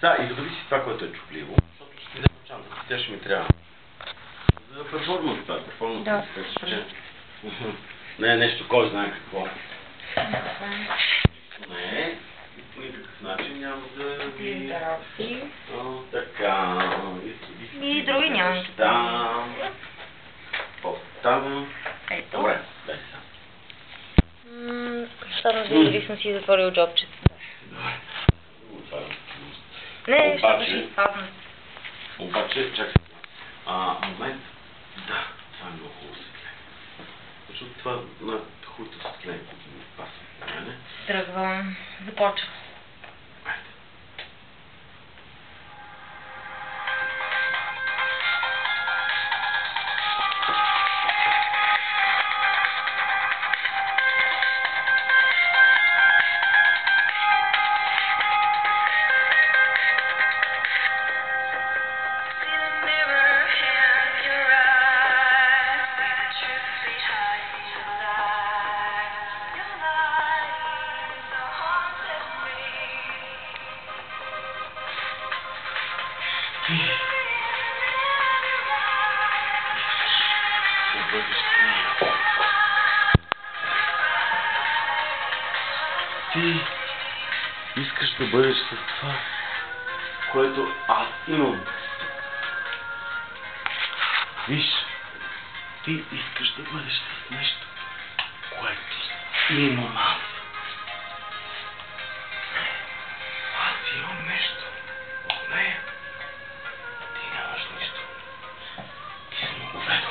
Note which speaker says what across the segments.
Speaker 1: Да, и добави си това, което е чупливо, защото ще ти взема чантата, тя ще ми трябва. За перформанс това, перформанс.
Speaker 2: Да.
Speaker 1: Не е нещо, кой знае какво. Не, по никакъв начин няма да ви...
Speaker 2: Здравси.
Speaker 1: Така...
Speaker 2: И други няма.
Speaker 1: Да. Поставям.
Speaker 2: Ето.
Speaker 1: Добре, дай сега.
Speaker 2: Само дали съм си затворил джобчето.
Speaker 1: Добре.
Speaker 2: Не, ще
Speaker 1: Обаче-
Speaker 2: си падна.
Speaker 1: Обаче, чакай. Момент. Да, това е много хубаво светление. Защото това на хубавото светление, което ми пасва на мене.
Speaker 2: Тръгвам. Започва.
Speaker 1: Айде. Ти искаш да бъдеш с това, което аз имам. Виж, ти искаш да бъдеш с нещо, което имам аз. Аз имам нещо от нея. Ти нямаш нищо. Ти си много ведо.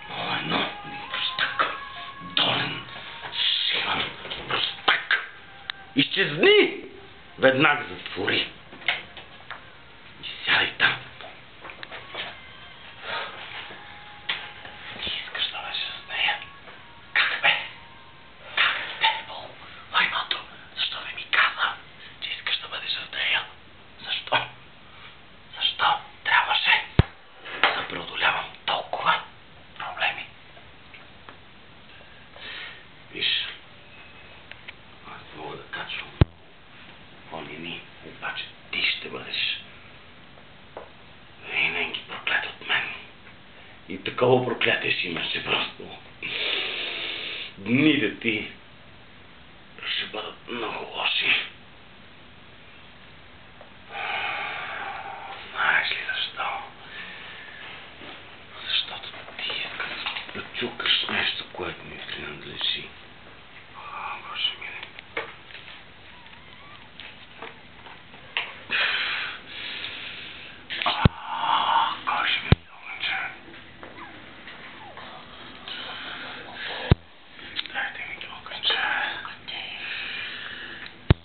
Speaker 1: Но едно, простак, долен, силен простак. Изчезни! Веднага затвори. И сядай там. Ти искаш да бъдеш с нея. Как бе? Как бе, Бол? Лайното, защо не ми каза, че искаш да бъдеш с нея? Защо? Защо трябваше да преодолявам толкова проблеми? Виж, аз мога да качвам планини, обаче ти ще бъдеш винаги проклет от мен. И такова проклятие ще имаш, че просто дните ти ще бъдат много лоши. Знаеш ли защо? Защото ти искаш да чукаш нещо, което ми принадлежи. Боже мили. Кой ще ми е огънче? Дайте ми огънче.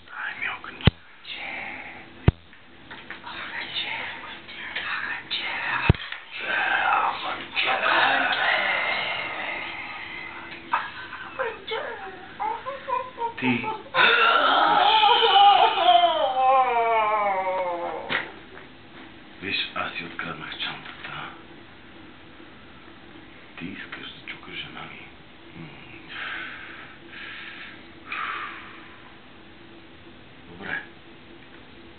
Speaker 1: Дай ми огънче. Ти виж, аз си откраднах чантата. Ти искаш да чукаш жена ми. Добре,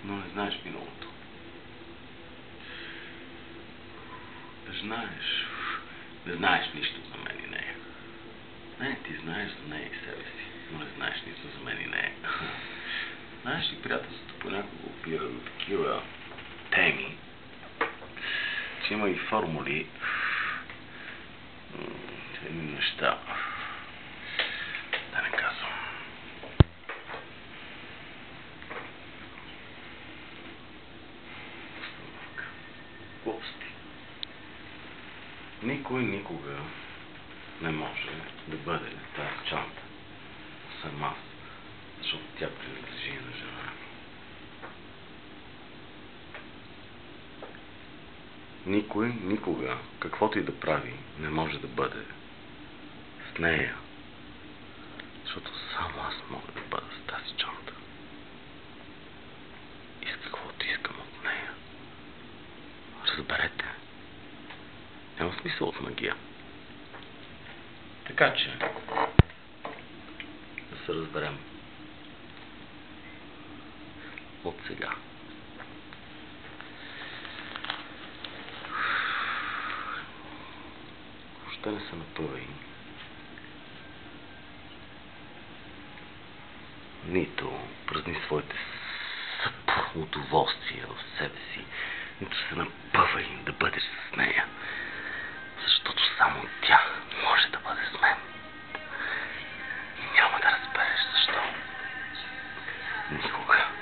Speaker 1: но не знаеш миналото. Не знаеш нищо за мен и нея. Не, ти знаеш за нея и себе си, но не знаеш нищо за мен и нея. Знаеш ли, приятелството понякога опира до такива теми, че има и формули, едни неща. Да не казвам. Глупости. Никой никога не може да бъде тази чанта. Освен аз, защото тя принадлежи на жена ми. Никой никога, каквото и да прави, не може да бъде с нея. Защото само аз мога да бъда с тази чанта. И с каквото искам от нея. Разберете. Няма смисъл от магия. Така че, да се разберем от сега. Той не се напъвай. Нито празни своите удоволствия в себе си, нито се напъвай да бъдеш с нея. Защото само тя може да бъде с мен. И няма да разбереш защо. Никога.